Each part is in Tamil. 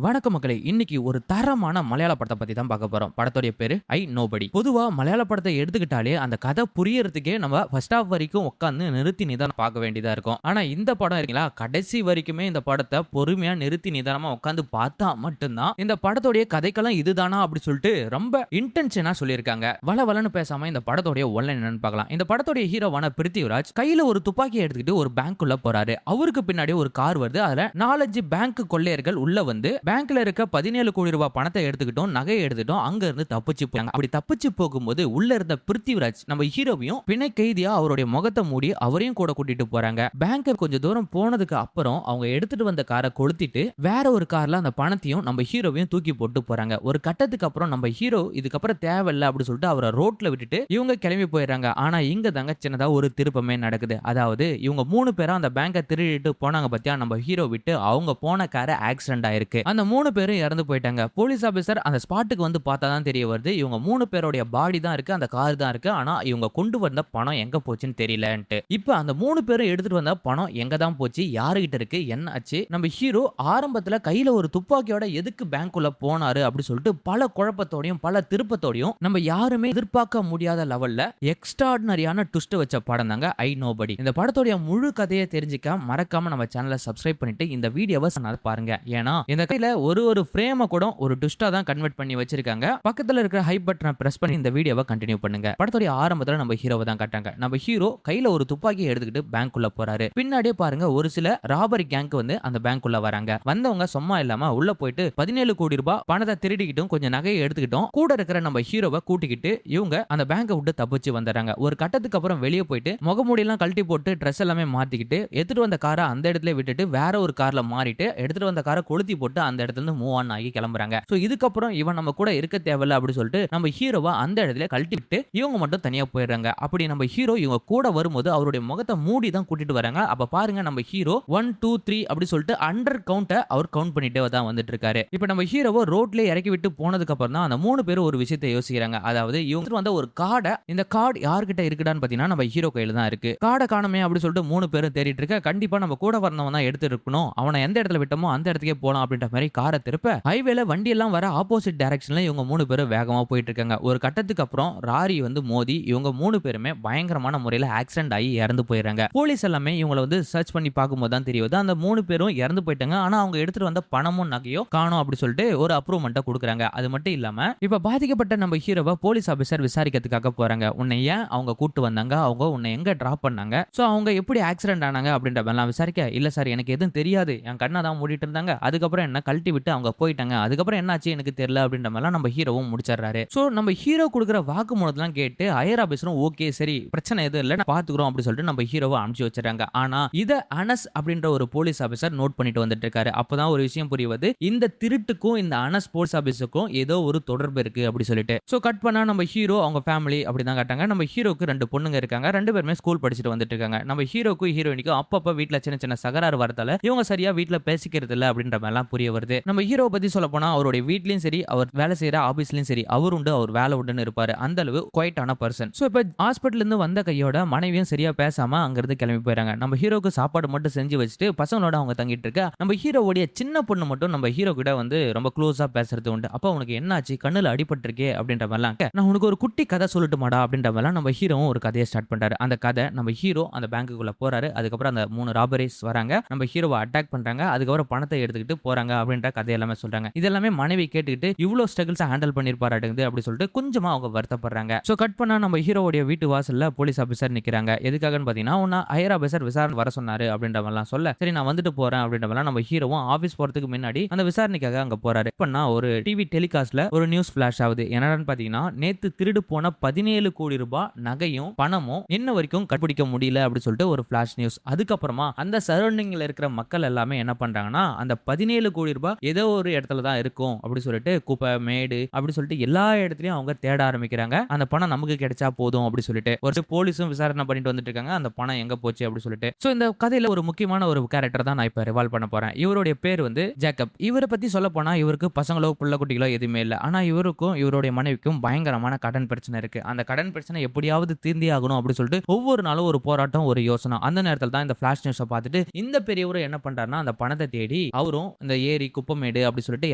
வணக்கம் மக்களே. இன்னைக்கு ஒரு தரமான மலையாள படத்த பத்தி தான் பார்க்க போறோம். படத்தோட பேரு ஐ நோபடி. பொதுவா மலையாள படத்த எடுத்துக்கிட்டாலே அந்த கதை புரியறதுக்கே நம்ம ஃபர்ஸ்ட் ஹாஃப் வரைக்கும் உட்கார்ந்து நிறுத்தி நிதானம் பார்க்க வேண்டியதா இருக்கும். ஆனா இந்த படம் இருக்கீங்களா, கடைசி வரைக்குமே இந்த படத்த பொறுமையா நிறுத்தி நிதானமா உட்கார்ந்து பார்த்தா மட்டும்தான் இந்த படத்தோட கதைக்களம் இதுதானா அப்படி சொல்லிட்டு ரொம்ப இன்டென்ஷனா சொல்லியிருக்காங்க. வளவளன்னு பேசாம இந்த படத்தோட ஒன்லைன் என்னன்னு பார்க்கலாம். இந்த படத்தோட ஹீரோவான பிருத்திவிராஜ் கையில ஒரு துப்பாக்கியை எடுத்துக்கிட்டு ஒரு பேங்க்குள்ள போறாரு. அவருக்கு பின்னாடி ஒரு கார் வருது. அதுல 4-5 பேங்க் கொள்ளையர்கள் உள்ள வந்து பேங்க்ல இருக்க 17 கோடி ரூபாய் பணத்தை எடுத்துக்கிட்டோம், நகையை எடுத்துட்டோம், அங்க இருந்து தப்பிச்சு போறாங்க. அப்படி தப்பிச்சு போகும்போது உள்ள இருந்த பிருத்திவிராஜ் நம்ம ஹீரோவையும் பிணை கைதியா அவருடைய முகத்தை மூடி அவரையும் கூட கூட்டிட்டு போறாங்க. பேங்க் கொஞ்சம் தூரம் போனதுக்கு அப்புறம் அவங்க எடுத்துட்டு வந்த காரை கொளுத்திட்டு வேற ஒரு கார்ல அந்த பணத்தையும் நம்ம ஹீரோவையும் தூக்கி போட்டு போறாங்க. ஒரு கட்டத்துக்கு அப்புறம் நம்ம ஹீரோ இதுக்கப்புறம் தேவையில்ல அப்படி சொல்லிட்டு அவரை ரோட்ல விட்டுட்டு இவங்க கிளம்பி போயிடுறாங்க. ஆனா இங்க தாங்க சின்னதா ஒரு திருப்பமே நடக்குது. அதாவது இவங்க 3 பேரும் அந்த பேங்கை திருடிட்டு போனாங்க பத்தியா, நம்ம ஹீரோ விட்டு அவங்க போன காரை ஆக்சிடென்ட் ஆயிருக்கு. அந்த 3 பேரும் இறந்து போயிட்டாங்க. போலீஸ் ஆபீசர் அந்த ஸ்பாட்டுக்கு வந்து பார்த்தா தான் தெரிய வருது, இவங்க 3 பேருடைய பாடி தான் இருக்கு, அந்த கார் தான் இருக்கு. ஆனா இவங்க கொண்டு வந்த பணம் எங்க போச்சுன்னு தெரியலன்ட்டு. இப்போ அந்த 3 பேரும் எடுத்துட்டு வந்த பணம் எங்க தான் போச்சு, யாருகிட்ட இருக்கு, என்ன ஆச்சு? நம்ம ஹீரோ ஆரம்பத்துல கையில ஒரு துப்பாக்கியோட எதுக்கு பேங்க்குள்ள போனாரு அப்படி சொல்லிட்டு பல குழப்பத்தோடையும் பல திருப்பத்தோடையும் நம்ம யாருமே எதிர்பார்க்க முடியாத லெவல்ல எக்ஸ்ட்ராடினரியான ட்விஸ்ட் வச்ச படம் தாங்க ஐ நோபடி. இந்த படத்தோட முழு கதையை தெரிஞ்சுக்க மறக்காம நம்ம சேனலை சப்ஸ்கிரைப் பண்ணிட்டு இந்த வீடியோவை பாருங்க. ஏன்னா இந்த கையில ஒரு ஃப்ரேமை கூட ஒரு ட்விஸ்டா தான் கன்வெர்ட் பண்ணி வச்சிருக்காங்க. பக்கத்துல இருக்கிற ஹை பட்டனை பிரஸ் பண்ணி இந்த வீடியோவை கண்டினியூ பண்ணுங்க. படத்தோட ஆரம்பத்துல நம்ம ஹீரோவை தான் காட்டாங்க. நம்ம ஹீரோ கையில ஒரு துப்பாக்கியை எடுத்துக்கிட்டு பேங்க்குள்ள போறாரு. பின்னாடியே பாருங்க ஒரு சில ராபரி கேங்க் வந்து அந்த பேங்க்குள்ள வராங்க. வந்தவங்க சும்மா இல்லாம உள்ள போயிட்டு 17 கோடி ரூபாய் பணத்தை திருடிக்கிட்டும் கொஞ்சம் நகையை எடுத்துக்கிட்டும் கூட இருக்கிற நம்ம ஹீரோவை கூட்டிக்கிட்டு இவங்க அந்த பேங்கை விட்டு தப்பிச்சு வந்துடுறாங்க. ஒரு கட்டத்துக்கு அப்புறம் வெளியே போயிட்டு முகமூடியெல்லாம் கழட்டி போட்டு ட்ரெஸ் எல்லாமே மாத்திக்கிட்டு எடுத்துட்டு வந்த காரை அந்த இடத்துல விட்டுட்டு வேற ஒரு கார்ல மாறிட்டு எடுத்துட்டு வந்த காரை கொளுத்தி போட்டு அந்த இடத்துல இருந்து மூவ் ஆன் ஆகி கிளம்புறாங்க. சோ இதுக்கப்புறம் இவன் நம்ம கூட இருக்க தேவையில்ல அப்படி சொல்லிட்டு நம்ம ஹீரோவை அந்த இடத்துல கழட்டி விட்டு இவங்க மட்டும் தனியா போயிடுறாங்க. அப்படி நம்ம ஹீரோ இவங்க கூட வரும்போது அவருடைய முகத்தை மூடி தான் கூட்டிட்டு வராங்க. அப்ப பாருங்க நம்ம ஹீரோ 1 2 3 அப்படி சொல்லிட்டு அண்டர் கவுண்ட அவர் கவுண்ட் பண்ணிட்டே தான் வந்துட்டு இருக்காரு. இப்போ நம்ம ஹீரோவை ரோட்ல இறக்கி விட்டு போனதுக்கு அப்புறம் தான் அந்த 3 பேரும் ஒரு விஷயத்தை யோசிக்கிறாங்க. அதாவது இவங்க வந்த ஒரு கார்டை, இந்த கார்டு யார்கிட்ட இருக்குடான்னு பாத்தீங்கன்னா நம்ம ஹீரோ கையில தான் இருக்கு. கார்டை காணமே அப்படி சொல்லிட்டு 3 பேரும் தேடிட்டு இருக்க. கண்டிப்பா நம்ம கூட வரணும் தான் எடுத்து இருக்கணும், அவனை எந்த இடத்துல விட்டோமோ அந்த இடத்துக்கே போலாம் அப்படின்ற மாதிரி காரை திருப்ப ஹைவேல வண்டி எல்லாம் வர ஆப்போசிட் டைரக்ஷன்ல இவங்க 3 பேரும் வேகமா போயிட்டு இருக்காங்க. ஒரு கட்டத்துக்கு அப்புறம் ராரி வந்து மோதி இவங்க 3 பேருமே பயங்கரமான முறையில் ஆக்சிடென்ட் ஆகி இறந்து போயிடுறாங்க. போலீஸ் எல்லாமே இவங்களை வந்து சர்ச் பண்ணி பார்க்கும்போது தான் தெரியுது அந்த 3 பேரும் இறந்து போயிட்டாங்க. ஆனா அவங்க எடுத்துட்டு வந்த பணமும் நகையோ காணோம் அப்படி சொல்லிட்டு ஒரு அப்ரூவ்மெண்ட்டை கொடுக்குறாங்க. அது மட்டும் இல்லாம இப்ப பாதிக்கப்பட்ட நம்ம ஹீரோவை போலீஸ் ஆபீசர் விசாரிக்கிறதுக்காக போறாங்க. உன்னை ஏன் அவங்க கூட்டு வந்தாங்க, அவங்க உன்னை எங்க டிராப் பண்ணாங்க, சோ அவங்க எப்படி ஆக்சிடென்ட் ஆனாங்க அப்படின்ற மாதிரிலாம் விசாரிக்க, இல்ல சார் எனக்கு எதுவும் தெரியாது, என் கண்ணை தான் மூடிட்டு இருந்தாங்க, அதுக்கப்புறம் என்ன கழட்டி விட்டு அவங்க போயிட்டாங்க, அதுக்கப்புறம் என்னாச்சு எனக்கு தெரியல அப்படின்ற மாதிரிலாம் நம்ம ஹீரோவும் முடிச்சிடறாரு. சோ நம்ம ஹீரோ கொடுக்குற வாக்குமூலத்தெல்லாம் கேட்டு ஹையர் ஆபீசரும் ஓகே சரி பிரச்சனை எதுவும் இல்லை நான் பாத்துக்கிறோம் அப்படி சொல்லிட்டு நம்ம ஹீரோவை அனுப்பிச்சு வச்சிடறாங்க. ஆனா இத அனஸ் அப்படின்ற ஒரு போலீஸ் ஆபீசர் நோட் பண்ணிட்டு வந்துட்டு இருக்காரு. அப்பதான் ஒரு விஷயம் புரியுது, இந்த திருட்டுக்கும் இந்த அனஸ் போலீஸ் ஆபீஸுக்கும் ஏதோ ஒரு தொடர்பு இருக்கு அப்படி சொல்லிட்டு. சோ கட் பண்ணா நம்ம ஹீரோ அவங்க ஃபேமிலி அப்படிதான் காட்டாங்க. நம்ம ஹீரோக்கு 2 பொண்ணுங்க இருக்காங்க. 2 பேருமே ஸ்கூல் படிச்சுட்டு வந்துட்டு இருக்காங்க. நம்ம ஹீரோக்கும் ஹீரோயினுக்கும் அப்பப்ப வீட்டுல சின்ன சின்ன சகராறு வரதால இவங்க சரியா வீட்டுல பேசிக்கிறது இல்ல அப்படின்ற மாதிரிலாம் புரிய வருது. நம்ம ஹீரோ பத்தி சொல்ல போனா அவருடைய வீட்லயும் சரி அவர் வேலை செய்யற ஆபீஸ்லயும் சரி அவர் உண்டு அவர் வேலை உண்டுன்னு இருப்பாரு. அந்த அளவு குவைட்டான பர்சன். சோ இப்ப ஹாஸ்பிட்டல்ல இருந்து வந்த கையோட மனைவியும் சரியா பேசாம அங்க இருந்து கிளம்பி போயிறாங்க. நம்ம ஹீரோக்கு சாப்பாடு மட்டும் செஞ்சு வச்சுட்டு பசங்களோட அவங்க தங்கிட்டு இருக்க. நம்ம ஹீரோவுடைய சின்ன பொண்ணு மட்டும் நம்ம ஹீரோ கிட்ட வந்து ரொம்ப க்ளோஸா பேசுறது உண்டு. அப்ப உனக்கு என்னாச்சு, கண்ணுல அடிபட்டிருக்கே அப்படின்ற மாதிரிலாம் நான் உனக்கு ஒரு குட்டி கதை சொல்லட்டுமாடா அப்படின்ற மாதிரிலாம் நம்ம ஹீரோவும் ஒரு கதையை ஸ்டார்ட் பண்றாரு. அந்த கதை நம்ம ஹீரோ அந்த பேங்குக்குள்ள போறாரு. அதுக்கப்புறம் அந்த 3 ராபரிஸ் வராங்க, நம்ம ஹீரோவை அட்டாக் பண்றாங்க, அதுக்கப்புறம் பணத்தை எடுத்துக்கிட்டு போறாங்க அப்படின்ற கதை எல்லாமே சொல்றாங்க. இதெல்லாமே மனைவி கேட்டுக்கிட்டு இவ்வளவு ஸ்ட்ரகிள்ஸ் ஹேண்டில் பண்ணிருப்பாராட்டுங்குது அப்படி சொல்லிட்டு கொஞ்சமா அவங்க வருத்தப்படுறாங்க. சோ கட் பண்ணா நம்ம ஹீரோவுடைய வீட்டு வாசல்ல போலீஸ் ஆபீசர் நிக்கிறாங்க. எதுக்காகன்னு பாத்தீங்கன்னா உன்ன ஹையர் ஆபீசர் விசாரணை வர சொன்னாரு அப்படின்ற மாதிரிலாம் சொல்ல, சரி நான் வந்துட்டு போறேன் அப்படின்ற மாதிரிலாம் நம்ம ஹீரோவும் ஆபீஸ் போறதுக்கு முன்னாடி அந்த விசாரணைக்காக அங்க போறாரு. பண்ணா ஒரு டிவி டெலிகாஸ்ட்ல ஒரு நியூஸ் பிளாஷ் ஆகுது. என்னன்னு பாத்தீங்கன்னா நேத்து திருடு போன 17 கோடி ரூபாய் நகையும் பணமும் இன்ன வரைக்கும் கண்டுபிடிக்க முடியல அப்படி சொல்லிட்டு ஒரு பிளாஷ் நியூஸ். அதுக்கப்புறமா அந்த சரௌண்டிங்ல இருக்கிற மக்கள் எல்லாமே என்ன பண்றாங்கன்னா அந்த 17 கோடி ரூபாய் ஏதோ ஒரு இடத்துல தான் இருக்கும் அப்படி சொல்லிட்டு குப்பை மேடு அப்படி சொல்லிட்டு எல்லா இடத்துலயும் அவங்க தேட ஆரம்பிக்கிறாங்க. அந்த பணம் நமக்கு கிடைச்சா போதும் அப்படி சொல்லிட்டு ஒரு போலீஸும் விசாரணை பண்ணிட்டு வந்துட்டு இருக்காங்க அந்த பணம் எங்க போச்சு அப்படி சொல்லிட்டு. சோ இந்த கதையில ஒரு முக்கியமான ஒரு கேரக்டர் தான் நான் இப்ப ரிவால்வ் பண்ண போறேன். இவருடைய பேர் வந்து ஜேக்கப். இவரை பத்தி சொல்ல போனா இவருக்கு பசங்களோ புள்ள குட்டிகளோ எதுவுமே இல்ல. ஆனா இவருக்கும் இவருடைய மனைவிக்கும் பயங்கரமான கடன் பிரச்சனை இருக்கு. அந்த கடன் பிரச்சனை எப்படியாவது தீர்ந்தே ஆகணும் அப்படி சொல்லிட்டு ஒவ்வொரு நாளும் ஒரு போராட்டம் ஒரு யோசனை. அந்த நேரத்தில் தான் இந்த பிளாஷ் நியூஸை பார்த்துட்டு இந்த பெரியவரும் என்ன பண்றாருன்னா அந்த பணத்தை தேடி அவரும் இந்த ஏரி குப்பமேடு அப்படி சொல்லிட்டு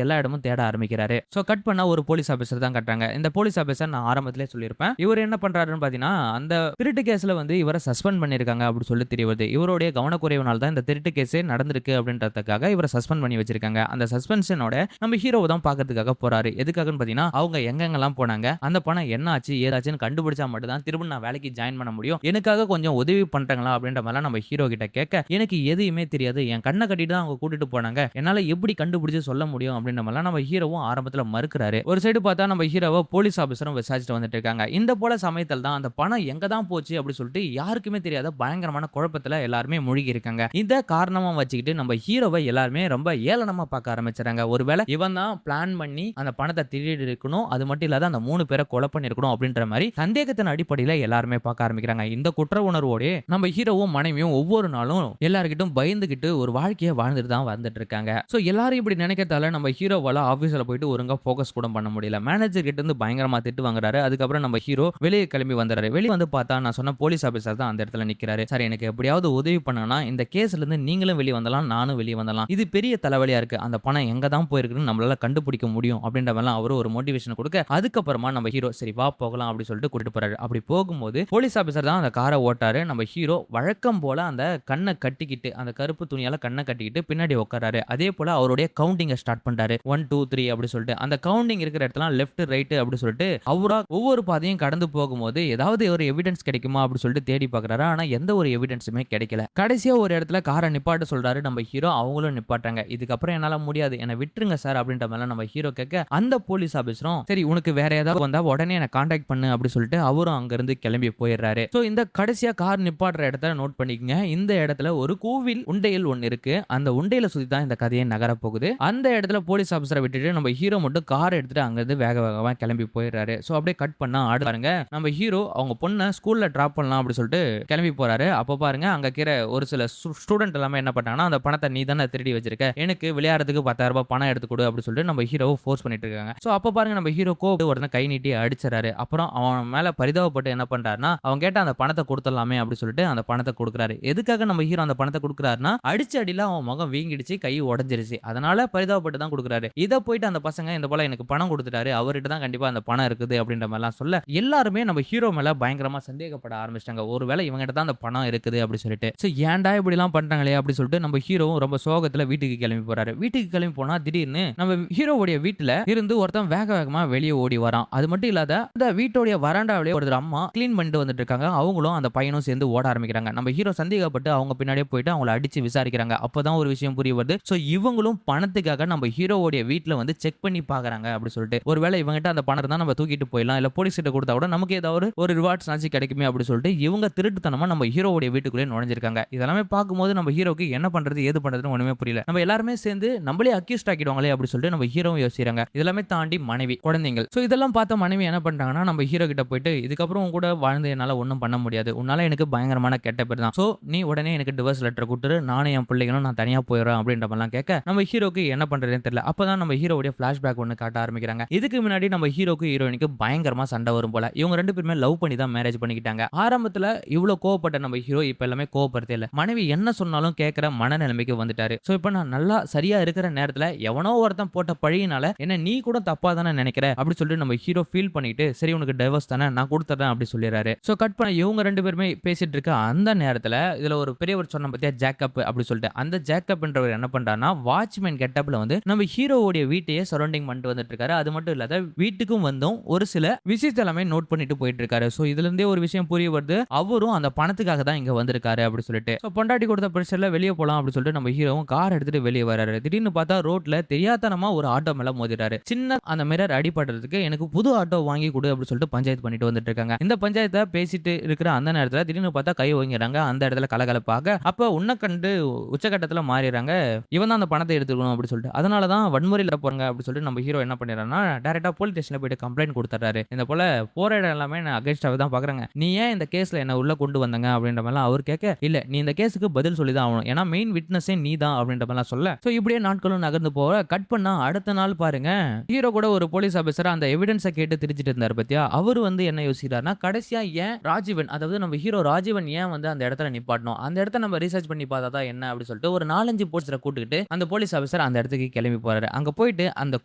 எல்லா இடமும் தேட ஆரம்பிக்கிறாரு. சோ கட் பண்ணா ஒரு போலீஸ் ஆபீசர் தான் கட்டுறாங்க. இந்த போலீஸ் ஆபீசர் நான் ஆரம்பத்திலே சொல்லியிருப்பேன். இவர் என்ன பண்றாருன்னு பாத்தீங்கன்னா, அந்த திருட்டு கேஸ்ல வந்து இவரை சஸ்பெண்ட் பண்ணிருக்காங்க அப்படி சொல்லி தெரிய வருது. இவருடைய கவனக்குறைவுனால தான் இந்த திருட்டு கேஸே நடந்திருக்கு அப்படின்றதுக்காக இவரை சஸ்பெண்ட் பண்ணி வச்சிருக்காங்க. அந்த சஸ்பென்ஷனோட நம்ம ஹீரோவை தான் பாக்கிறதுக்காக போறாரு. எதுக்காகன்னு பாத்தீங்கன்னா, அவங்க எங்கெங்கெல்லாம் போனாங்க, அந்த பணம் என்ன ஆச்சு ஏதாச்சுன்னு கண்டுபிடிச்சா மட்டும் தான் திரும்ப நான் வேலைக்கு ஜாயின் பண்ண முடியும். எனக்காக கொஞ்சம் உதவி பண்றாங்களா அப்படின்ற மாதிரி நம்ம ஹீரோ கிட்ட கேட்க, எனக்கு எதுவுமே தெரியாது, என் கண்ணை கட்டிட்டு தான் அவங்க கூட்டிட்டு போனாங்க, என்னால எப்படி கண்டுபிடிச்சு சொல்ல முடியும் அப்படின்ற மாதிரி நம்ம ஹீரோவும் ஆரம்பத்துல மறுக்கிறாரு. ஒரு சைடு பார்த்தா நம்ம ஹீரோவை போலீஸ் ஆபீசரும் விசாரிச்சுட்டு வந்துட்டு இருக்காங்க. இந்த போல சமயத்தில் தான் அந்த பணம் எங்க தான் போச்சு அப்படி சொல்லிட்டு யாருக்குமே தெரியாத பயங்கரமான குழப்பத்துல எல்லாருமே மூழ்கி இருக்காங்க. இந்த காரணமா வச்சுக்கிட்டு நம்ம ஹீரோவை எல்லாருமே ரொம்ப ஏளனமா பார்க்க ஆரம்பிச்சாங்க. ஒருவேளை இவன் தான் பிளான் பண்ணி அந்த பணத்தை திருடி இருக்கணும், அது மட்டும் இல்லாத அந்த 3 பேரை கொலை பண்ணிருக்கணும் அப்படின்ற மாதிரி சந்தேகத்தின் அடிப்படையில எல்லாருமே பார்க்க ஆரம்பிக்கிறாங்க. இந்த குற்ற உணர்வோட நம்ம ஹீரோவும் மனைவியும் ஒவ்வொரு நாளும் எல்லார்கிட்டும் பயந்துகிட்டு ஒரு வாழ்க்கையை வாழ்ந்துட்டு தான் வந்துட்டு இருக்காங்க. சோ எல்லாரும் இப்படி நினைக்கிறதால நம்ம ஹீரோவால ஆபீஸ்ல போயிட்டு ஒழுங்கா போக்கஸ் கூட பண்ண முடியல. மேனேஜர் கிட்ட இருந்து பயங்கரமா திட்டு வாங்குறாரு. அதுக்கப்புறம் நம்ம ஹீரோ வெளியே கிளம்பி வந்துறாரு. வெளியே வந்து பார்த்தா நான் சொன்ன போலீஸ் ஆபீசர் தான் அந்த இடத்துல நிக்கிறாரு. சார் எனக்கு எப்படியாவது உதவி பண்ணனா இந்த கேஸ்ல இருந்து நீங்களும் வெளியே வந்தலாம், நானும் வெளியே வந்தலாம், இது பெரிய தலைவலியா இருக்கு, அந்த பணம் எங்க தான் போயிருக்குன்னு நம்மளால கண்டுபிடிக்க முடியும் அப்படின்ற மாதிரி அவரு ஒரு மோட்டிவேஷன் கொடுக்க, அதுக்கப்புறமா நம்ம ஹீரோ சரி வா போகலாம் அப்படி சொல்லிட்டு கூட்டிட்டு போறாரு. அப்படி போகும்போது போலீஸ் ஆபீசர் தான் அந்த காரை ஓட்டாரு. நம்ம ஹீரோ வழக்கம் போல அந்த கண்ணை கட்டிக்கிட்டு, அந்த கருப்பு துணியால கண்ணை கட்டிக்கிட்டு பின்னாடி உட்காராரு. அதே போல அவருடைய கவுண்டிங்கை ஸ்டார்ட் பண்றாரு. 1 2 3 அப்படி சொல்லிட்டு அந்த கவுண்டிங் இருக்கிற இடத்துல லெஃப்ட் ரைட் அப்படி சொல்லிட்டு அவரா ஒவ்வொரு பாதையும் கடந்து போகும்போது ஏதாவது ஒரு எவிடன்ஸ் கிடைக்குமா அப்படி சொல்லிட்டு தேடி பார்க்கறாரு. ஆனா எந்த ஒரு எவிடன்ஸுமே கிடைக்கல. கடைசியா ஒரு இடத்துல காரை நிப்பாட்ட சொல்றாரு நம்ம ஹீரோ. அவங்களும் நிப்பாட்டாங்க. இதுக்கப்புறம் என்னால முடியாது, என்னை விட்டுருங்க சார் அப்படின்ற மாதிரி நம்ம ஹீரோ கேட்க, அந்த போலீஸ் ஆபீசரும் சரி உனக்கு வேற ஏதாவது வந்தா உடனே என்ன கான்டாக்ட் பண்ணு அப்படி சொல்லிட்டு அவரும் அங்க இருந்து கிளம்பி போயிடுறாரு. சோ இந்த கடைசியா கார் நிப்பாடுற இடத்துல நோட் பண்ணிக்கங்க, இந்த இடத்துல ஒரு கோவில் உண்டையில் ஒன்னு இருக்கு. அந்த உண்டையில சுத்தி தான் இந்த கதையை நகர போகுது. அந்த இடத்துல போலீஸ் ஆபீசரை விட்டுட்டு நம்ம ஹீரோ மட்டும் கார் எடுத்துட்டு அங்க இருந்து வேக வேகமா கிளம்பி போயிடுறாரு. சோ அப்படியே கட் பண்ணா ஆடு பாருங்க, நம்ம ஹீரோ அவங்க பொண்ணை ஸ்கூல்ல டிராப் பண்ணலாம் அப்படி சொல்லிட்டு கிளம்பி போறாரு. அப்ப பாருங்க அங்க இருக்கிற ஒரு சில ஸ்டூடெண்ட் எல்லாமே என்ன பண்ணாங்கன்னா, அந்த பணத்தை நீ தானே திருடி வச்சிருக்க, எனக்கு விளையாடுறதுக்கு 10,000 ரூபாய் பணம் எடுத்து கொடு அப்படி சொல்லிட்டு நம்ம ஹீரோவை ஃபோர்ஸ் பண்ணிட்டு இருக்காங்க. சோ அப்ப பாருங்க நம்ம ஹீரோ ஒருத்தன் கை நீட்டி அடிச்சாரு. அப்புறம் அவன் மேல பரிதாபப்பட்டு என்ன பண்றாருன்னா, அவன் கேட்ட அந்த பணத்தை கொடுத்துடலாமே அப்படி சொல்லிட்டு அந்த பணத்தை கொடுக்குறாரு. எதுக்காக நம்ம ஹீரோ அந்த பணத்தை கொடுக்குறாருன்னா, அடிச்ச அடியில அவன் முகம் வீங்கிடுச்சு, கை உடஞ்சிருச்சு, அதனால பரிதாபப்பட்டு தான் கொடுக்குறாரு. இதை போயிட்டு அந்த பசங்க இந்த போல எனக்கு பணம் கொடுத்துட்டாரு, அவர்கிட்ட தான் கண்டிப்பா அந்த பணம் இருக்குது அப்படின்ற மாதிரிலாம் சொல்ல எல்லாருமே நம்ம ஹீரோ மேல பயங்கரமா சந்தேகப்பட ஆரம்பிச்சிட்டாங்க. ஒருவேளை இவங்ககிட்ட தான் அந்த பணம் இருக்குது அப்படி சொல்லிட்டு. சோ ஏன்டா இப்படி எல்லாம் பண்றாங்களே அப்படி சொல்லிட்டு நம்ம ஹீரோவும் ரொம்ப சோகத்துல வீட்டுக்கு கிளம்பி போறாரு. வீட்டுக்கு கிளம்பி போனா திடீர்னு நம்ம ஹீரோவுடைய வீட்டுல இருந்து ஒருத்தன் வேக வேகமா வெளியே ஓடி வரான். அது மட்டும் இல்லாத அந்த வீட்டோடைய வராண்டாவிலே ஒரு அம்மா கிளீன் பண்ணிட்டு வந்துட்டு இருக்காங்க. அவங்களும் அந்த பையனும் சேர்ந்து ஓட ஆரம்பிக்கிறாங்க. நம்ம ஹீரோ சந்தேகப்பட்டு அவங்க பின்னாடியே போயிட்டு அவங்கள அடிச்சு விசாரிக்கிறாங்க. அப்பதான் ஒரு விஷயம் புரிய வருது. சோ இவங்களும் பணத்துக்காக நம்ம ஹீரோவுடைய வீட்டுல வந்து செக் பண்ணி பாக்குறாங்க அப்படி சொல்லிட்டு. ஒருவேளை இவங்கிட்ட அந்த பணத்தை தான் நம்ம தூக்கிட்டு போயிடலாம், இல்ல போலீஸ் கிட்ட கொடுத்தா கூட நமக்கு ஏதாவது ஒரு ரிவார்ட்ஸ் ஆச்சு கிடைக்குமே அப்படி சொல்லிட்டு இவங்க திருட்டுத்தனமா நம்ம ஹீரோவுடைய வீட்டுக்குள்ளே நுழைஞ்சிருக்காங்க. இதெல்லாமே பார்க்கும்போது நம்ம ஹீரோக்கு என்ன பண்றது ஏது பண்றதுன்னு ஒண்ணுமே புரியல. நம்ம எல்லாருமே சேர்ந்து நம்மளே அக்யூஸ்ட் ஆக்கிடுவாங்களே அப்படி சொல்லிட்டு நம்ம ஹீரோவும் யோசிக்கிறாங்க. இதெல்லாமே தாண்டி மனைவி குழந்தைகள். சோ இதெல்லாம் பார்த்த மனைவி என்ன பண்றாங்கன்னா, நம்ம ஹீரோ கிட்ட போயிட்டு இதுக்கப்புறம் உன் கூட வாழ்ந்து என்னால ஒன்றும் பண்ண முடியாது, உன்னால எனக்கு பயங்கரமான கெட்ட பேர் தான், சோ நீ உடனே எனக்கு டிவோர்ஸ் லெட்டர் கொடுத்துரு, நானும் என் பிள்ளைகளும் நான் தனியா போயிடுறேன் அப்படின்ற மாதிரிலாம் கேட்க நம்ம ஹீரோக்கு என்ன பண்றதுன்னு தெரியல. அப்பதான் நம்ம ஹீரோவுடைய பிளாஷ்பேக் ஒன்று காட்ட ஆரம்பிக்கிறாங்க. இதுக்கு முன்னாடி நம்ம ஹீரோக்கு ஹீரோயினுக்கு பயங்கரமா சண்டை வரும் போல. இவங்க 2 பேருமே லவ் பண்ணி தான் மேரேஜ் பண்ணிக்கிட்டாங்க. ஆரம்பத்துல இவ்வளவு கோவப்பட்ட நம்ம ஹீரோ இப்ப எல்லாமே கோவப்படுத்தே இல்ல. மனைவி என்ன சொன்னாலும் கேட்கிற மனநிலைமைக்கு வந்துட்டாரு. சோ இப்ப நான் நல்லா சரியா இருக்கிற நேரத்துல எவனோ ஒருத்தன் போட்ட பழியினால என்ன நீ கூட தப்பா தானே நினைக்கிற அப்படி சொல்லிட்டு நம்ம ஹீரோ ஃபீல் பண்ணிட்டு சரி உனக்கு டைவர்ஸ் தானே நான் கொடுத்துறேன் அப்படி சொல்லிடுறாரு. சோ கட் பண்ண இவங்க 2 பேருமே பேசிட்டு இருக்க அந்த நேரத்துல இதுல ஒரு பெரியவர் சொன்ன பத்தியா ஜேக்கப் அப்படி சொல்லிட்டு அந்த ஜேக்கப்ன்றவர் என்ன பண்றாருன்னா, வாட்ச்மேன் கெட்டப்ல வந்து நம்ம ஹீரோவுடைய வீட்டையே சரௌண்டிங் பண்ணிட்டு வந்துட்டு இருக்காரு. அது மட்டும் இல்லாத வீட்டுக்கும் வந்தும் ஒரு சில விஷயத்தை எல்லாமே நோட் பண்ணிட்டு போயிட்டு இருக்காரு. சோ இதுல இருந்தே ஒரு விஷயம் புரிய வருது, அவரும் அந்த பணத்துக்காக தான் இங்க வந்திருக்காரு அப்படி சொல்லிட்டு. சோ பொண்டாட்டி கொடுத்த பிரஷர்ல வெளியே போலாம் அப்படி சொல்லிட்டு நம்ம ஹீரோவும் கார் எடுத்துட்டு வெளியே வராரு. திடீர்னு பார்த்தா ரோட்ல தெரியாதனமா ஒரு ஆட்டோ மேல மோதிறாரு. சின்ன அந்த மிரர் அடிபடுறதுக்கு எனக்கு புது ஆட்டோ வாங்கி கொடு அப்படி சொல்லிட்டு பஞ்சாயத்து பண்ணிட்டு வந்துட்டு இருக்காங்க. இந்த பஞ்சாயத்தை பேசிட்டு இருக்கிற அந்த நேரத்துல திடீர்னு பார்த்தா கை ஓங்கிறாங்க. அந்த இடத்துல கலகலப்பாக அப்ப உன்ன கண்டு உச்சகட்டத்துல மாறிடுறாங்க, இவன் தான் அந்த பணத்தை எடுத்துக்கணும் அப்படி சொல்லிட்டு. அதனாலதான் வன்முறையில போறாங்க அப்படி சொல்லிட்டு நம்ம ஹீரோ என்ன பண்ணிடுறாருன்னா டைரக்டா போலீஸ் ஸ்டேஷன்ல போயிட்டு கம்ப்ளைண்ட் கொடுத்துறாரு. இந்த போல போற இடம் எல்லாமே நான் அகைன்ஸ்டாவே தான் பாக்குறாங்க, நீ ஏன் இந்த கேஸ்ல என்ன உள்ள கொண்டு வந்தாங்க அப்படின்ற மாதிரி அவர் கேட்க, இல்ல நீ இந்த கேஸுக்கு பதில் சொல்லி தான் ஆகணும், ஏன்னா மெயின் விட்னஸே நீ தான் அப்படின்ற மாதிரி சொல்ல. சோ இப்படியே நாட்களும் நகர்ந்து போக கட் பண்ணா அடுத்த நாள் பாருங்க ஹீரோ கூட ஒரு போலீஸ் ஆபீசர் அந்த எவிடன்ஸை கேட்டு திரிச்சிட்டு இருந்தாரு பத்தியா. அவர் வந்து என்ன யோசிக்கிறாருன்னா, கடைசியா ஏன் ராஜீவன், அதாவது நம்ம ஹீரோ ராஜீவன் ஏன் வந்து அந்த இடத்துல நிப்பாட்டணும், அந்த இடத்த நம்ம ரிசர்ச் பண்ணி பார்த்தா தான் என்ன அப்படி சொல்லிட்டு ஒரு 4-5 போலீஸரை கூட்டிட்டு அந்த போலீஸ் போலீஸ் ஆபீசர் அந்த இடத்துக்கு கிளம்பி போறாரு. அங்க போயிட்டு அந்த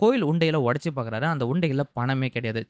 கோயில் உண்டையில உடைச்சு பார்க்கறாரு. அந்த உண்டையில பணமே கிடையாது.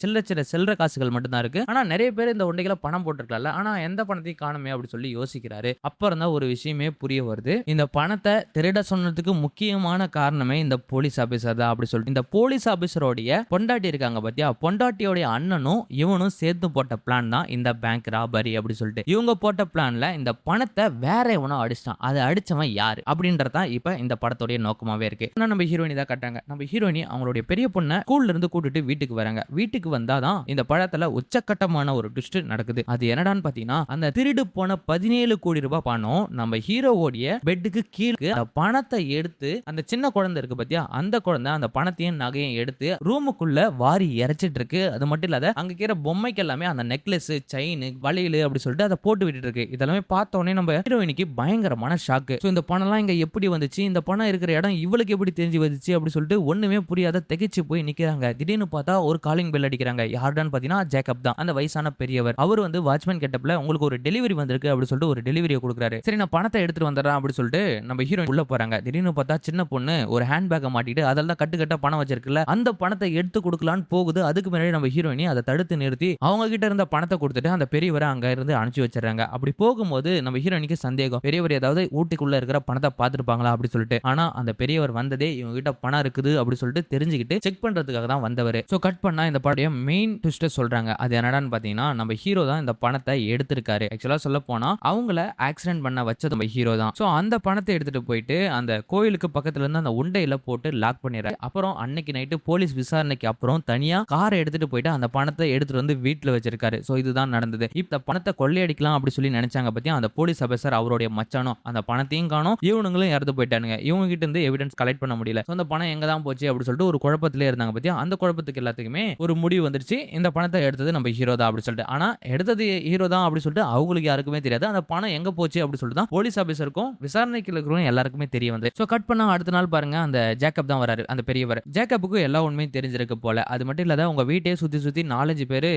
சில்லற காசுகள் மட்டும் தான் இருக்கு. ஆனா நெறைய பேர் இந்த உண்டையில பணம் போட்டுருக்கலாம்ல. ஆனா எந்த பணத்தையும் காணோமே அப்படி சொல்லி யோசிக்கிறாரு. அப்புறம் தான் ஒரு விஷயமே புரிய வருது. இந்த பணத்தை திருட சொன்னதுக்கு முக்கியமான காரணமே இந்த போலீஸ் ஆபீசர் தான் அப்படி சொல்லிட்டு இந்த போலீஸ் ஆபீசரோடைய பொண்டாட்டி இருக்காங்க பாத்தியா, பொண்டாட்டியோட அண்ணனும் இவனும் சேர்த்து போட்ட பிளான் தான் இந்த பேங்க் ராபரி அப்படி சொல்லிட்டு. இவங்க போட்ட பிளான்ல இந்த பணத்தை வேற எவனோ அடிச்சிட்டான். அதை அடிச்சவன் யாரு அப்படின்றதான் இப்ப இந்த படத்தோடைய நோக்கமாவே இருக்கு. நம்ம ஹீரோயினி தான் கட்டாங்க. நம்ம ஹீரோயினி அவங்களுடைய பெரிய பொண்ணை ஸ்கூல்ல இருந்து கூட்டிட்டு வீட்டுக்கு வராங்க. வீட்டுக்கு வந்தாதான் இந்த படத்துல உச்சக்கட்டமான ஒரு ட்விஸ்ட் நடக்குது. அது என்னடான்னு பாத்தீங்கன்னா, அந்த திருடு போன 17 கோடி ரூபாய் பணம் நம்ம ஹீரோவோடைய பெட்டுக்கு கீழே பணத்தை எடுத்து அந்த சின்ன குழந்தை இருக்கு பாத்தியா, அந்த குழந்தை அந்த பணத்தையும் நகையும் எடுத்து ரூமுக்குள்ள வாரி இறைச்சிட்டு இருக்கு. அது மட்டும் இல்லாத அங்க இருக்கிற பொம்மைக்கு எல்லாமே அந்த நெக்லஸ், செயின், வளையல் அப்படி சொல்லிட்டு அதை போட்டு விட்டுட்டு இருக்கு. இதெல்லாமே பார்த்த உடனே நம்ம ஹீரோயினிக்கு பயங்கரமான ஷாக்கு. இந்த பணம் எல்லாம் இங்க எப்படி வந்துச்சு, இந்த பணம் இருக்கிற இடம் இவளுக்கு எப்படி தெரிஞ்சு வந்துச்சு அப்படி சொல்லிட்டு ஒண்ணுமே புரியாத திகைச்சு போய் நிக்கிறாங்க. திடீர்னு பார்த்தா ஒரு காலிங் பெல் அடிக்கிறாங்க. யாருன்னு பாத்தீங்கன்னா ஜேக்கப் தான், அந்த வயசான பெரியவர். அவர் வந்து வாட்ச்மேன் கெட்டப்ல உங்களுக்கு ஒரு டெலிவரி வந்திருக்கு அப்படி சொல்லிட்டு ஒரு டெலிவரியை கொடுக்குறாரு. சரி நான் பணத்தை எடுத்துட்டு வந்துடுறேன் அப்படி சொல்லிட்டு நம்ம ஹீரோயின் உள்ள போறாங்க. திடீர்னு பார்த்தா சின்ன பொண்ணு ஒரு ஹேண்ட் பேக்கை மாட்டிட்டு அதெல்லாம் கட்டு பணம் வச்சிருக்குல்ல, அந்த பணத்தை எடுத்து கொடுக்கலான்னு போகுது. அதுக்கு முன்னாடி நம்ம ஹீரோயினி அதை தடுத்து நிறுத்தி அவங்க கிட்ட இருந்த பணத்தை கொடுத்துட்டு அந்த பெரியவரை அங்க இருந்து அனுப்பிச்சு வச்சிடறாங்க. அப்படி போகும்போது நம்ம ஹீரோயினிக்கு சந்தேகம், பெரியவர் ஏதாவது ஊட்டிக்குள்ள இருக்கிற பணத்தை பார்த்துருப்பாங்களா அப்படி சொல்லிட்டு. ஆனா அந்த பெரியவர் வந்ததே இவங்க கிட்ட பணம் இருக்குது அப்படி சொல்லிட்டு தெரிஞ்சுக்கிட்டு செக் பண்றதுக்காக தான் வந்தவர். சோ கட் பண்ணா இந்த படைய மெயின் ட்விஸ்ட் சொல்றாங்க. அது என்னடான்னு பாத்தீங்கன்னா, நம்ம ஹீரோ தான் இந்த பணத்தை எடுத்திருக்காரு. ஆக்சுவலா சொல்ல போனா அவங்கள ஆக்சிடென்ட் பண்ண வச்சது நம்ம ஹீரோ தான். சோ அந்த பணத்தை எடுத்துட்டு போயிட்டு அந்த கோயிலுக்கு பக்கத்துல இருந்து அந்த உண்டையில போட்டு லாக் பண்ணிடுறாரு. அப்புறம் அன்னைக்கு நைட்டு போலீஸ் விசாரணைக்கு அப்புறம் தனியா காரை எடுத்துட்டு போயிட்டு அந்த பணத்தை எடுத்துட்டு வந்து வீட்டுல வச்சிருக்காரு. சோ இதுதான் நடந்தது. இப்ப பணத்தை கொள்ளையடிக்கலாம் அப்படி சொல்லி நினைச்சாங்க பத்தியா, அந்த போலீஸ் ஆபீசர் அவருடைய மச்சானோ அந்த பணத்தையும் காணோம், இவனுங்களும் இறந்து போயிட்டானுங்க. இவங்க கிட்ட இருந்து எவிடன்ஸ் கலெக்ட் பண்ண முடியல. அந்த பணம் எங்க தான் போச்சு அப்படி சொல்லிட்டு ஒரு குழப்பத்திலே இருந்தாங்க பத்தியா. அந்த குழப்பத்துக்கு எல்லாத்துக்குமே ஒரு முடிவு வந்துருச்சு. இந்த பணத்தை எடுத்தது நம்ம ஹீரோ தான் அப்படி சொல்லிட்டு. ஆனா எடுத்தது ஹீரோ தான் அப்படி சொல்லிட்டு அவங்களுக்கு யாருக்குமே தெரியாது. அந்த பணம் எங்க போச்சு அப்படி சொல்லிட்டு தான் போலீஸ் ஆபீசருக்கும் விசாரணைக்கு இருக்கிறவங்க எல்லாருக்குமே தெரிய வந்து. சோ கட் பண்ணா அடுத்த நாள் பாருங்க, அந்த ஜேக்கப் தான் வராரு, அந்த பெரியவர். ஜேக்கப்புக்கு எல்லா உண்மையும் தெரிஞ்சிருக்கு போல. அது மட்டும் இல்லாத உங்க வீட்டையே சுத்தி 4-5 பேரு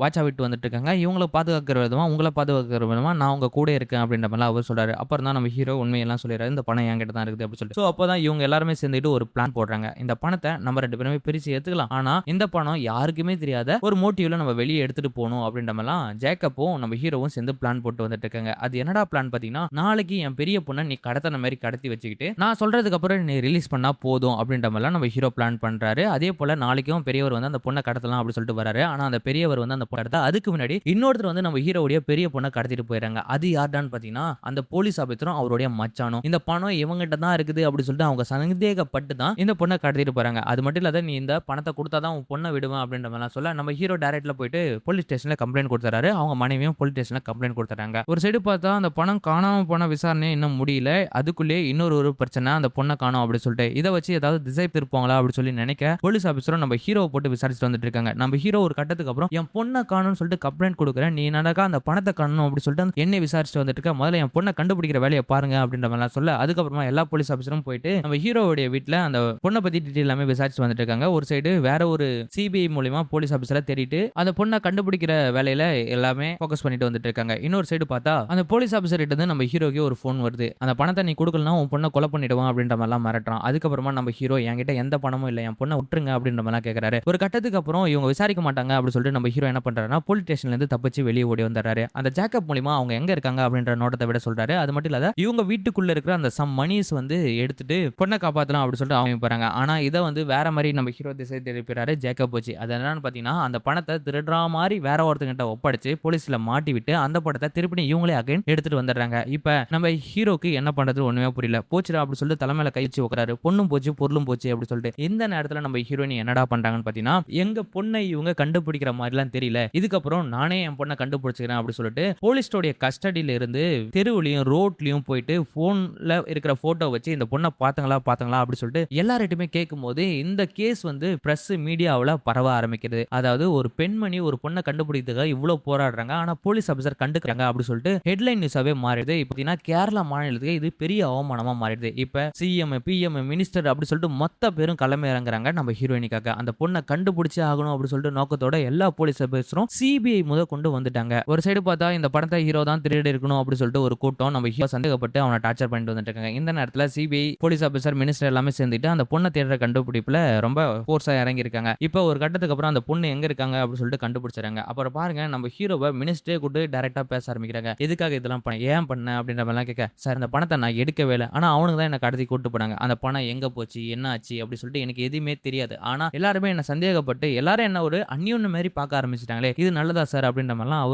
வாட்சா விட்டு வந்துட்டு இருக்காங்க. இவங்களை பாதுகாக்கிற விதமா உங்களை பாதுகாக்கிற விதமா நான் உங்க கூட இருக்கேன் அப்படின்ற மாதிரி அவர் சொல்றாரு. அப்புறம் தான் நம்ம ஹீரோ உண்மையெல்லாம் சொல்லிடுறாரு, இந்த பணம் என்கிட்ட தான் இருக்குது அப்படி சொல்லிட்டு. சோ அப்பதான் இவங்க எல்லாருமே சேர்ந்துட்டு ஒரு பிளான் போடுறாங்க. இந்த பணத்தை நம்ம 2 பேருமே பிரிச்சு எடுத்துக்கலாம். ஆனா இந்த பணம் யாருக்குமே தெரியாத ஒரு மோட்டிவ்ல நம்ம வெளியே எடுத்துட்டு போகணும் அப்படின்ற மாதிரிலாம் ஜேக்கப்பும் நம்ம ஹீரோவும் சேர்ந்து பிளான் போட்டு வந்துட்டு இருக்காங்க. அது என்னடா பிளான் பாத்தீங்கன்னா, நாளைக்கு என் பெரிய பொண்ணை நீ கடத்தின மாதிரி கடத்தி வச்சுக்கிட்டு நான் சொல்றதுக்கு அப்புறம் நீ ரிலீஸ் பண்ணா போதும் அப்படின்ற மாதிரிலாம் நம்ம ஹீரோ பிளான் பண்றாரு. அதே போல நாளைக்கும் பெரியவர் வந்து அந்த பொண்ணை கடத்தலாம் அப்படி சொல்லிட்டு வராரு. ஆனா அந்த பெரியவர் வந்து அந்த பொண்ணை அதுக்கு முன்னாடி இன்னொருத்தர் வந்து நம்ம ஹீரோவுடைய பெரிய பொண்ணை கடத்திட்டு போயிடறாங்க. அது யார்டான்னு பாத்தீங்கன்னா அந்த போலீஸ் ஆபீசரும் அவருடைய மச்சானும். இந்த பணம் இவங்கிட்ட தான் இருக்குது அப்படி சொல்லிட்டு அவங்க சந்தேகப்பட்டு தான் இந்த பொண்ணை கடத்திட்டு போறாங்க. அது மட்டும் இல்லாத நீ இந்த பணத்தை கொடுத்தாதான் உன் பொண்ணை விடுவேன் அப்படின்ற மாதிரி சொல்ல நம்ம ஹீரோ டைரக்ட்ல போயிட்டு போலீஸ் ஸ்டேஷன்ல கம்ப்ளைண்ட் கொடுத்துறாரு. அவங்க மனைவியும் போலீஸ் ஸ்டேஷன்ல கம்ப்ளைண்ட் கொடுத்துறாங்க. ஒரு சைடு பார்த்தா அந்த பணம் காணாம போன விசாரணை இன்னும் முடியல. அதுக்குள்ளே இன்னொரு பிரச்சனை, அந்த பொண்ணை காணோம் அப்படி சொல்லிட்டு இதை வச்சு ஏதாவது திசை திருப்பாங்களா அப்படி சொல்லி நினைக்க போலீஸ் ஆபீசரும் நம்ம ஹீரோவை போட்டு விசாரிச்சுட்டு வந்துட்டு இருக்காங்க. நம்ம ஹீரோ ஒரு கட்டத்துக்கு அப்புறம் என் பொண்ணை காணும்னு சொல்லிட்டு கம்ப்ளைண்ட் கொடுக்குறேன், நீ நடக்கா அந்த பணத்தை காணணும் அப்படி சொல்லிட்டு என்னை விசாரிச்சுட்டு வந்துட்டு இருக்க, முதல்ல என் பொண்ணை கண்டுபிடிக்கிற வேலையை பாருங்க அப்படின்ற மாதிரி சொல்ல அதுக்கப்புறமா எல்லா போலீஸ் ஆபீசரும் போயிட்டு நம்ம ஹீரோவுடைய வீட்டுல அந்த பொண்ணை பத்தி டீடைல் எல்லாமே விசாரிச்சு வந்துட்டு இருக்காங்க. ஒரு சைடு வேற ஒரு சிபிஐ மூலமா போலீஸ் ஆபீசரை தேடிட்டு அந்த பொண்ணை கண்டுபிடிக்கிற வேலையில எல்லாமே ஃபோக்கஸ் பண்ணிட்டு வந்துட்டு இருக்காங்க. இன்னொரு சைடு பார்த்தா அந்த போலீஸ் ஆபீசர் கிட்ட இருந்து நம்ம ஹீரோக்கு ஒரு போன் வருது. அந்த பணத்தை நீ கொடுக்கலனா உன் பொண்ணை கொலை பண்ணிடுவான் அப்படின்ற மாதிரிலாம் மிரட்டுறான். அதுக்கப்புறமா நம்ம ஹீரோ என்கிட்ட எந்த பணமும் இல்லை, என் பொண்ணை விட்டுருங்க அப்படின்ற மாதிரிலாம் கேட்கறாரு. ஒரு கட்டத்துக்கு அப்புறம் இவங்க விசாரிக்க மாட்டாங்க அப்படி சொல்லிட்டு நம்ம ஹீரோ என்ன பண்றாருன்னா போலீஸ் ஸ்டேஷன்ல இருந்து தப்பிச்சு வெளியே ஓடி வந்துடுறாரு. அந்த ஜேக்கப் மூலமா அவங்க எங்க இருக்காங்க அப்படின்ற நோட்டத்தை விட சொல்றாரு. அது மட்டும் இல்லாத இவங்க வீட்டுக்குள்ள இருக்கிற அந்த சம் மணிஸ் வந்து எடுத்துட்டு பொண்ணை காப்பாத்தலாம் அப்படி சொல்லிட்டு அவங்க போறாங்க. ஆனா இதை வந்து வேற மாதிரி நம்ம ஹீரோ திசை திருப்பிறாரு ஜேக்கப் வச்சு. அது என்னன்னு பாத்தீங்கன்னா, அந்த பணத்தை திருடுற மாதிரி வேற ஒருத்தங்கிட்ட ஒப்படைச்சு போலீஸ்ல மாட்டி விட்டு அந்த பணத்தை திருப்பி இவங்களே அகைன் எடுத்துட்டு வந்துடுறாங்க. இப்ப நம்ம ஹீரோக்கு என்ன பண்றது ஒண்ணுமே புரியல. போச்சுடா அப்படி சொல்லிட்டு தலைமையில கை வச்சு உட்காரு, பொண்ணும் போச்சு பொருளும் போச்சு அப்படி சொல்லிட்டு. இந்த நேரத்துல நம்ம ஹீரோயின் என்னடா பண்றாங்கன்னு பாத்தீங்கன்னா, எங்க பொண்ணை இவங்க கண்டுபிடிக்கிற மாதிரிலாம் தெரியல, இதுக்கப்புறம் நானே என் பொண்ணை கண்டுபிடிச்சிக்கிறேன் அப்படி சொல்லிட்டு போலீஸோடைய கஸ்டடியில இருந்து தெருவுலையும் ரோட்லயும் போயிட்டு போன்ல இருக்கிற போட்டோ வச்சு இந்த பொண்ணை பாத்தங்களா அப்படி சொல்லிட்டு எல்லார்கிட்டயுமே கேட்கும் போது இந்த கேஸ் வந்து பிரஸ் மீடியாவில் பரவ ஆரம்பிக்கிறது. அதாவது ஒரு பெண்மணி ஒரு பொண்ணை கண்டுபிடிக்கிறதுக்காக இவ்வளவு போராடுறாங்க, ஆனா போலீஸ் ஆபீசர் கண்டுக்கிறாங்க அப்படி சொல்லிட்டு ஹெட்லைன் நியூஸாவே மாறிடுது. இப்போ கேரளா மாநிலத்துக்கு இது பெரிய அவமானமா மாறிடுது. இப்ப சிஎம், பிஎம், மினிஸ்டர் அப்படி சொல்லிட்டு மொத்த பேரும் களமே இறங்குறாங்க நம்ம ஹீரோயினிக்காக. அந்த பொண்ணை கண்டுபிடிச்சே ஆகணும் அப்படி சொல்லிட்டு நோக்கத்தோட எல்லா போலீஸ் ஆபீசரும் சிபிஐ முத கொண்டு வந்துட்டாங்க. ஒரு சைடு பார்த்தா இந்த படத்தை ஹீரோ தான் திருடி இருக்கணும் அப்படி சொல்லிட்டு ஒரு கூட்டம் நம்ம ஹீரோ சந்தேகப்பட்டு அவனை டார்ச்சர் பண்ணிட்டு வந்துட்டு இருக்காங்க. இந்த நேரத்துல CBI police police officer, minister எல்லாமே சேர்ந்துட்டு அந்த பொண்ண தேடுற கண்டுபிடிப்புல ரொம்ப ஃபோர்ஸா இறங்கியிருக்காங்க. இப்போ ஒரு கட்டத்துக்கு அப்புறம் அந்த பொண்ணு எங்க இருக்காங்க அப்படின்னு சொல்லிட்டு கண்டுபிடிச்சுறாங்க. அப்புறம் பாருங்க நம்ம ஹீரோவ மினிஸ்டரே கூப்பிட்டு டைரக்ட்டா பேச ஆரம்பிக்கிறாங்க. எதுக்காக இதெல்லாம் பண்ண? ஏன் பண்ண? அப்படின்ற மாரிலாம் கேட்க, சார் இந்த பணத்த நான் எடுக்கவே இல்ல. ஆனா அவனுங்க தான் என்ன கடத்தி கூட்டிட்டு போனாங்க. அந்த பணம் எங்க போச்சு? என்ன ஆச்சு? அப்படி சொல்லிட்டு எனக்கு எதுவுமே தெரியாது. ஆனா எல்லாருமே என்ன சந்தேகப்பட்டு எல்லாரும் என்ன ஒரு அந்நியோன்ன மாரி பார்க்க ஆரம்பிச்சுட்டாங்களே. இது நல்லதா சார்? அப்படின்ற மாரிலாம்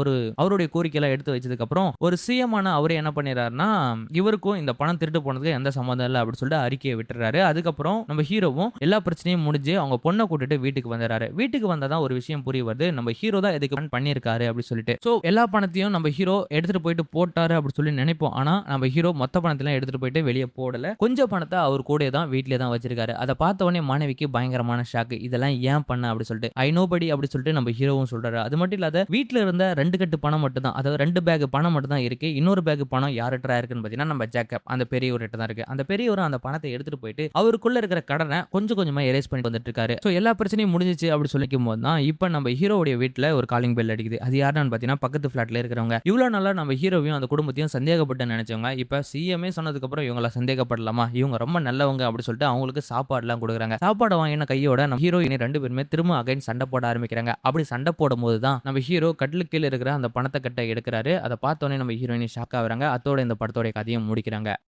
அவருடைய கோரிக்கையெல்லாம் எடுத்து வச்சதுக்கு அப்புறம் ஒரு சிஎம் ஆன அவரு என்ன பண்ணிறாருன்னா, இவருக்கும் இந்த பணம் திருட்டு போனதுக்கு எந்த சம்மந்தம் இல்ல அப்படின்னு சொல்லிட்டு அறிக்கைய விட்டுறாரு. அதுக்கப்புறம் நம்ம ஹீரோவும் எல்லா பிரச்சனையும் முடிஞ்சு அவங்க பொண்ண கூட்டிட்டு வீட்டுக்கு வந்துறாரு. வீட்டுக்கு வந்தா தான் ஒரு விஷயம் புரிய வருது. நம்ம ஹீரோ தான் இதுக்கு பண்ணியிருக்காரு அப்படி சொல்லிட்டு. சோ எல்லா பணத்தையும் நம்ம ஹீரோ எடுத்துட்டு போயிட்டு போட்டாரு அப்படி சொல்லி நினைப்போம். ஆனா நம்ம ஹீரோ மொத்த பணத்தையும் எடுத்துட்டு போயிட்டு வெளிய போடல. கொஞ்சம் பணத்த அவர் கூடயே தான் வீட்லயே தான் வச்சிருக்காரு. அத பார்த்த உடனே மனைவிக்கு பயங்கரமான ஷாக். இதெல்லாம் ஏன் பண்ண அப்படி சொல்லிட்டு. ஐ நோபடி அப்படி சொல்லிட்டு நம்ம ஹீரோவும் சொல்றாரு. அது மட்டும் இல்லாத வீட்ல இருந்த 2 கட்டு பணம் மட்டும் தான். அதாவது 2 பேக் பணம் மட்டும் தான் இருக்கு. இன்னொரு பேக் பணம் யார்கிட்ட இருக்குன்னு பார்த்தீங்கன்னா நம்ம ஜேக்கப் அந்த பெரியவர்கிட்ட தான் இருக்கு. அந்த பெரியவரும் அந்த பணத்தை எடுத்துட்டு போயிட்டு அவருக்குள்ள இருக்கிற கடனை கொஞ்சம் கொஞ்சமா எரேஸ் பண்ணிட்டு வந்துட்டு இருக்காரு. சோ எல்லா பிரச்சனையும் முடிஞ்சிச்சு அப்படி சொல்லிக்கும் போது தான் இப்ப நம்ம ஹீரோவுடைய வீட்ல ஒரு காலிங் பெல் அடிக்குது. அது யாருன்னு பார்த்தீங்கன்னா பக்கத்து ஃபிளாட்ல இருக்கிறவங்க. இவ்வளவு நாளா நம்ம ஹீரோவையும் அந்த குடும்பத்தையும் சந்தேகப்பட்டு நினைச்சவங்க இப்ப சிஎம்ஏ சொன்னதுக்கு அப்புறம் இவங்கள சந்தேகப்படலாமா? இவங்க ரொம்ப நல்லவங்க அப்படி சொல்லிட்டு அவங்களுக்கு சாப்பாடுலாம் கொடுக்குறாங்க. சாப்பாடு வாங்கின கையோட நம்ம ஹீரோயினி 2 பேருமே திரும்ப அகைன் சண்டை போட ஆரம்பிக்கிறாங்க. அப்படி சண்டை போடும்போது தான் நம்ம ஹீரோ கட்டிலுக்கு கீழ இருக்கிற அந்த பணத்த கட்ட எடுக்கிறாரு. அத பார்த்த உடனே நம்ம ஹீரோயினி ஷாக் ஆகுறாங்க. அத்தோட இந்த படத்தோட கதையும் முடிக்கிறாங்க.